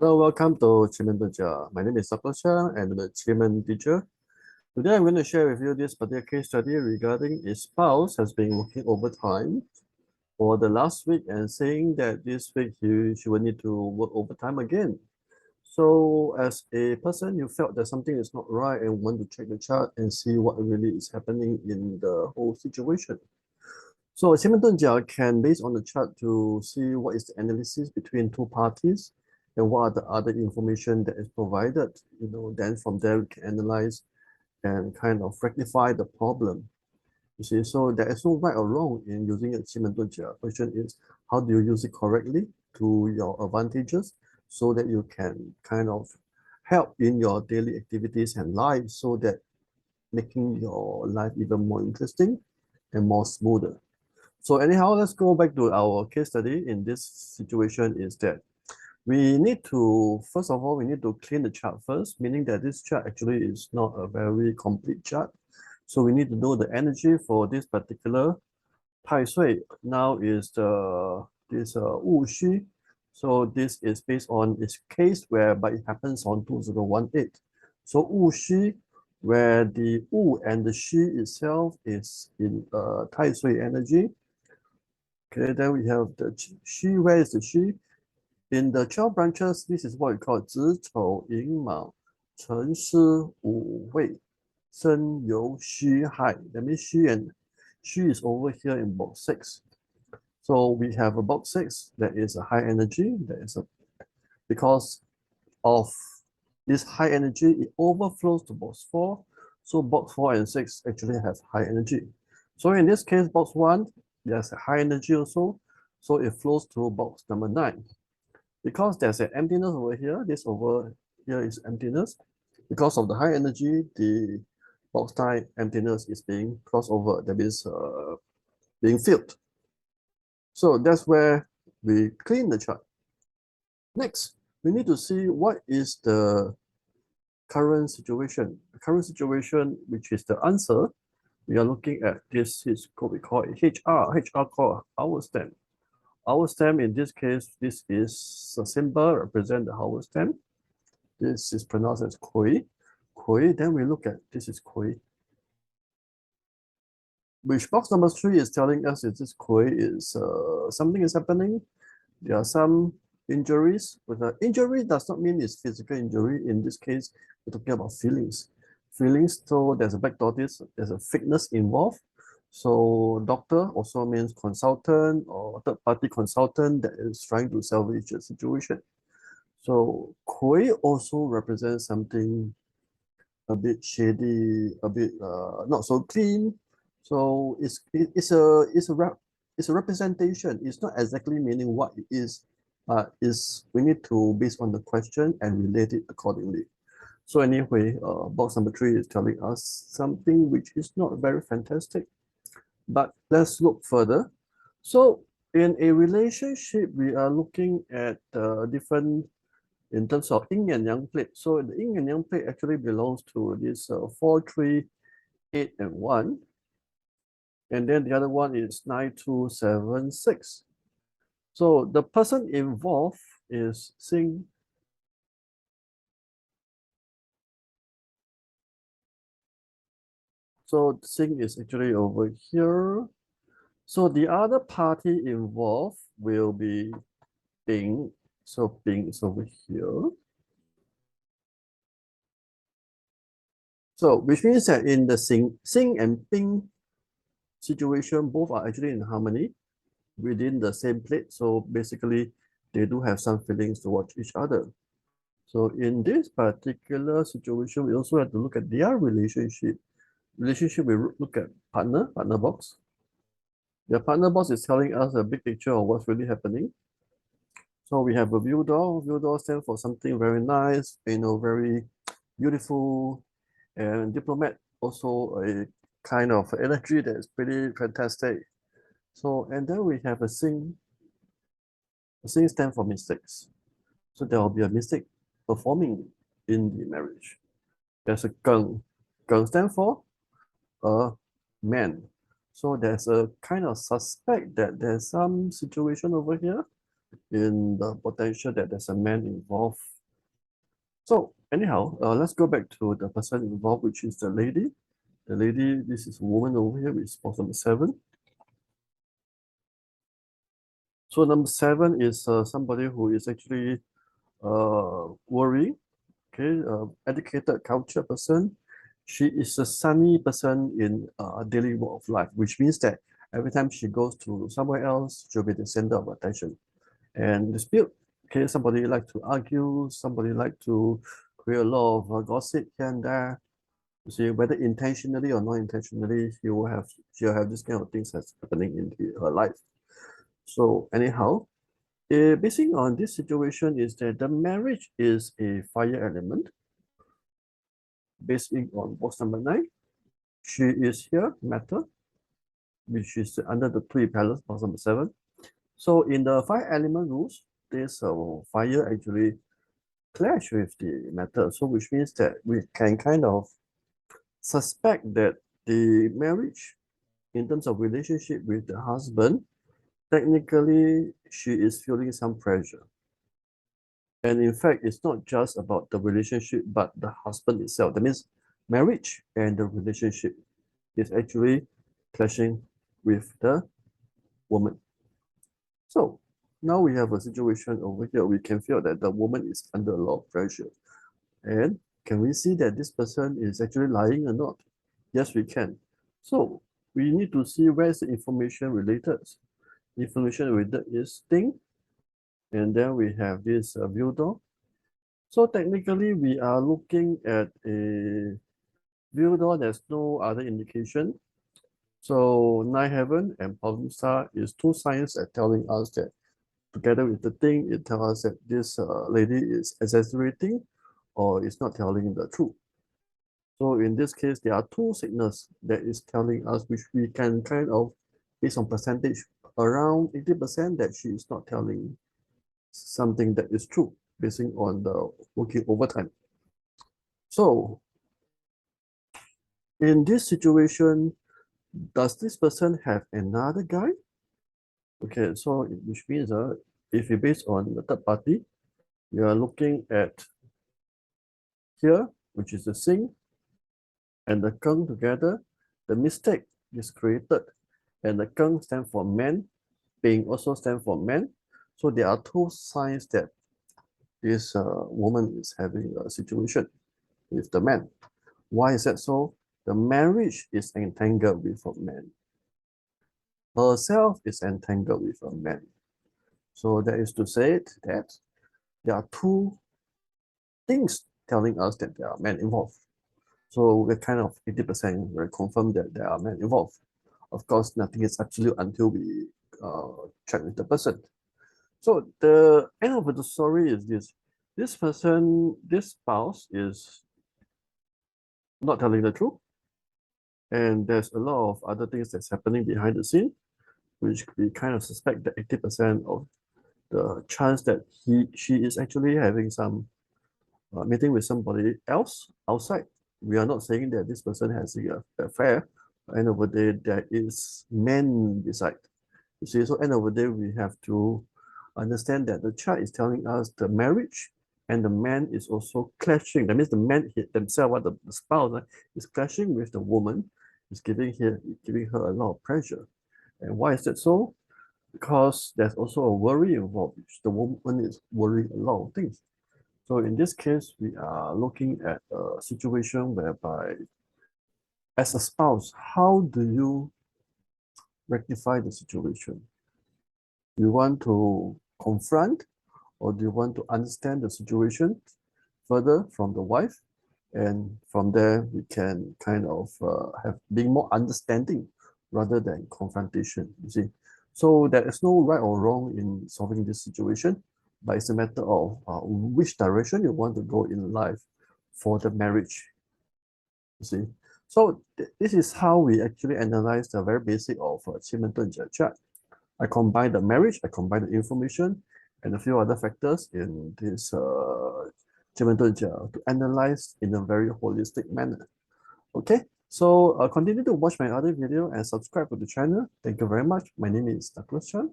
Hello, welcome to Qimen Dun Jia. My name is Dr. Shah and I'm a Qimen teacher. Today I'm going to share with you this particular case study regarding a spouse has been working overtime for the last week and saying that this week she will need to work overtime again. So as a person, you felt that something is not right and want to check the chart and see what really is happening in the whole situation. So Qimen Jia can, based on the chart, to see what is the analysis between two parties and what are the other information that is provided. Then from there we can analyze and kind of rectify the problem. You see, so there is no right or wrong in using a Qimen Jia. Question is, how do you use it correctly to your advantages so that you can kind of help in your daily activities and life so that making your life even more interesting and more smoother. So anyhow, let's go back to our case study. In this situation is that we need to, first of all, we need to clean the chart first, meaning that this chart actually is not a very complete chart. So we need to know the energy for this particular Tai Sui. Now is this Wu Xu. So this is based on its case whereby it happens on 2018. So Wu Xu, where the Wu and the Xu itself is in Tai Sui energy. Okay, then we have the Xu. Where is the Xu? In the 12 branches, this is what we call 子丑寅卯辰巳午未申酉戌亥. That means Xu is over here in box 6. So we have a box 6 that is a high energy. Because of this high energy, it overflows to box 4. So box 4 and 6 actually have high energy. So in this case, box 1, there's a high energy also. So it flows to box number 9. Because there's an emptiness over here, this over here is emptiness. Because of the high energy, the box 9 emptiness is being crossed over, that means being filled. So that's where we clean the chart. Next, we need to see what is the current situation. The current situation, which is the answer, we are looking at this is what we call HR. HR called hour stamp. Hour stamp in this case, this is a symbol represent the hour stamp. This is pronounced as Kui. Kui, then we look at this is Kui. Which box number 3 is telling us is this Kui is something is happening. There are some injuries. With an injury does not mean it's physical injury. In this case, we're talking about feelings. Feelings, so there's a back tortoise, there's a fitness involved. So doctor also means consultant or third-party consultant that is trying to salvage the situation. So Kui also represents something a bit shady, a bit not so clean. So it's a representation. It's not exactly meaning what it is, but we need to based on the question and relate it accordingly. So anyway, box number 3 is telling us something which is not very fantastic. But let's look further. So in a relationship, we are looking at different in terms of yin and yang plate. So the yin and yang plate actually belongs to this 4, 3, 8, and 1. And then the other one is 9, 2, 7, 6. So the person involved is Sing. So Sing is actually over here. So the other party involved will be Bing. So Bing is over here. So which means that in the Sing and Bing situation, both are actually in harmony within the same plate. So basically, they do have some feelings towards each other. So in this particular situation, we also have to look at their relationship. Relationship, we look at partner box. The partner box is telling us a big picture of what's really happening. So we have a view door. View door stands for something very nice, very beautiful, and diplomat also a kind of energy that is pretty fantastic. So, and then we have a Sing. A Sing stands for mistakes. So there will be a mistake performing in the marriage. There's a Geng. Geng stands for a man. So there's a kind of suspect that there's some situation over here. in the potential that there's a man involved. So anyhow, let's go back to the person involved, which is the lady. The lady, this is a woman over here, with spouse number 7. So number 7 is somebody who is actually worrying, okay, educated, cultured person. She is a sunny person in daily walk of life, which means that every time she goes to somewhere else, she'll be the center of attention. And dispute, okay, somebody like to argue, somebody like to create a lot of gossip here and there. You see, whether intentionally or not intentionally, she'll have this kind of things that's happening in her life. So anyhow, basing on this situation is that the marriage is a fire element. Basing on box number 9, she is here, matter, which is under the 3 pillars, box number 7. So in the 5 element rules, this fire actually clash with the matter. So which means that we can kind of suspect that the marriage, in terms of relationship with the husband, technically she is feeling some pressure. And in fact, it's not just about the relationship, but the husband itself. That means marriage and the relationship is actually clashing with the woman. So now we have a situation over here. We can feel that the woman is under a lot of pressure. And can we see that this person is actually lying or not? Yes, we can. So we need to see where is the information related. Information related is thing. And then we have this view door. So technically, we are looking at a view door. There's no other indication. So Nine Heaven and Problem Star is 2 signs that telling us that together with the thing, it tells us that this lady is exaggerating or is not telling the truth. So in this case, there are 2 signals that is telling us, which we can kind of, based on percentage, around 80% that she is not telling something that is true, based on the working overtime. So in this situation, does this person have another guy? Okay, so which means if you base on the third party, you are looking at here, which is the sing and the keng together, the mistake is created, and the keng stand for man, being also stand for man. So there are 2 signs that this woman is having a situation with the man. Why is that so? The marriage is entangled with a man. Herself is entangled with a man. So that is to say that there are 2 things telling us that there are men involved. So we're kind of 80% we're confirmed that there are men involved. Of course, nothing is absolute until we check with the person. So the end of the story is this. This person, this spouse is not telling the truth. And there's a lot of other things that's happening behind the scene, which we kind of suspect that 80% of the chance that she is actually having some meeting with somebody else outside. We are not saying that this person has an affair. End of the day, there is men beside. You see, so end of the day, we have to understand that the chart is telling us the marriage and the man is also clashing. That means the man themselves, the spouse, is clashing with the woman, is giving her a lot of pressure. And why is that so? Because there's also a worry involved. The woman is worrying a lot of things. So in this case, we are looking at a situation whereby, as a spouse, how do you rectify the situation? Do you want to confront, or do you want to understand the situation further from the wife? And from there, we can kind of have being more understanding rather than confrontation, you see. So there is no right or wrong in solving this situation, but it's a matter of which direction you want to go in life for the marriage, you see. So this is how we actually analyze the very basic of Qimen Dun Jia chart. I combine the marriage, I combine the information, and a few other factors in this Qimen Dun Jia to analyze in a very holistic manner. Okay, so continue to watch my other video and subscribe to the channel. Thank you very much. My name is Douglas Chan.